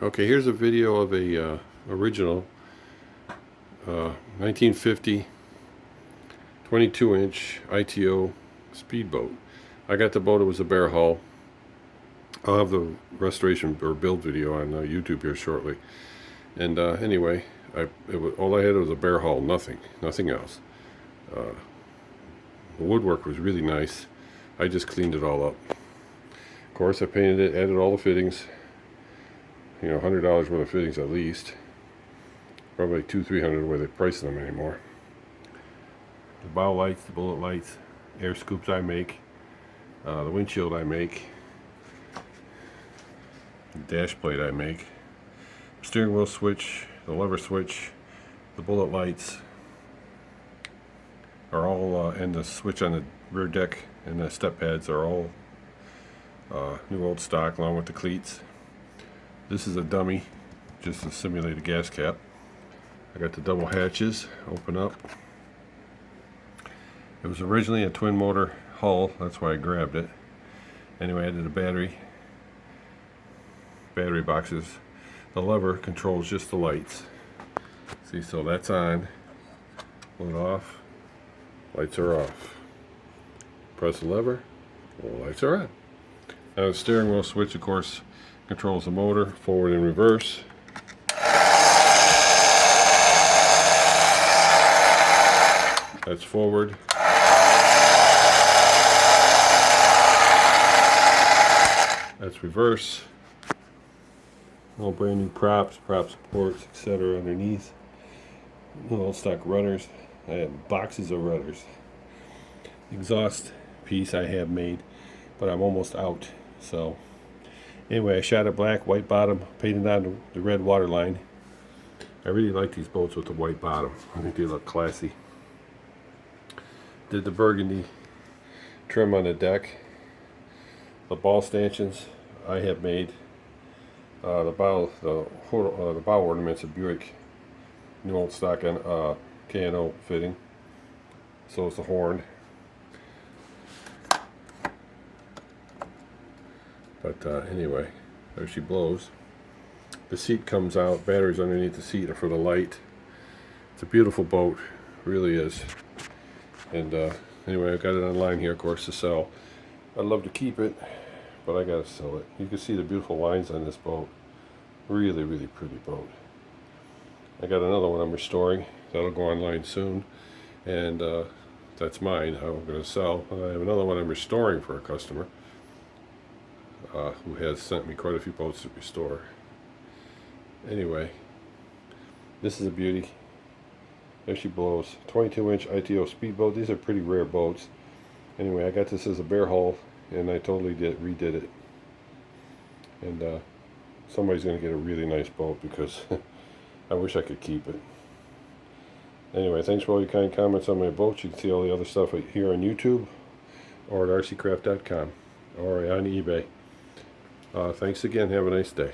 Okay, here's a video of a original 1950 22-inch ITO speedboat. I got the boat. It was a bare hull. I'll have the restoration or build video on YouTube here shortly. And anyway, all I had was a bare hull, nothing else. The woodwork was really nice. I just cleaned it all up. Of course, I painted it, added all the fittings. You know, $100 worth of fittings at least. Probably like $200-300 where they price them anymore. The bow lights, the bullet lights, air scoops I make, the windshield I make, the dash plate I make, steering wheel switch, the lever switch, the bullet lights are all, and the switch on the rear deck and the step pads are all new old stock along with the cleats. This is a dummy, just to simulate a gas cap. I got the double hatches, open up. It was originally a twin motor hull, that's why I grabbed it. Anyway, I added a battery boxes. The lever controls just the lights. See, so that's on, pull it off, lights are off. Press the lever, well, lights are on. Now the steering wheel switch, of course, controls the motor, forward and reverse. That's forward. That's reverse. All brand new props, prop supports, etc. underneath. All stock runners. I have boxes of runners. Exhaust piece I have made, but I'm almost out. So anyway, I shot it black, white bottom, painted on the red waterline. I really like these boats with the white bottom. I think they look classy. Did the burgundy trim on the deck. The ball stanchions I have made. The bow ornaments of Buick, new old stock and K&O fitting. So is the horn. But anyway, there she blows. The seat comes out, batteries underneath the seat are for the light. It's a beautiful boat, really is. And anyway, I got it online here, of course, to sell. I'd love to keep it, but I gotta sell it. You can see the beautiful lines on this boat. Really, really pretty boat. I got another one I'm restoring. That'll go online soon. And that's mine, I'm gonna sell. And I have another one I'm restoring for a customer. Who has sent me quite a few boats to restore. Anyway, this is a beauty. There she blows. 22-inch ITO speedboat. These are pretty rare boats. Anyway, I got this as a bare hull, and I totally redid it. And somebody's going to get a really nice boat because I wish I could keep it. Anyway, thanks for all your kind comments on my boats. You can see all the other stuff here on YouTube or at rccraft.com or on eBay. Thanks again. Have a nice day.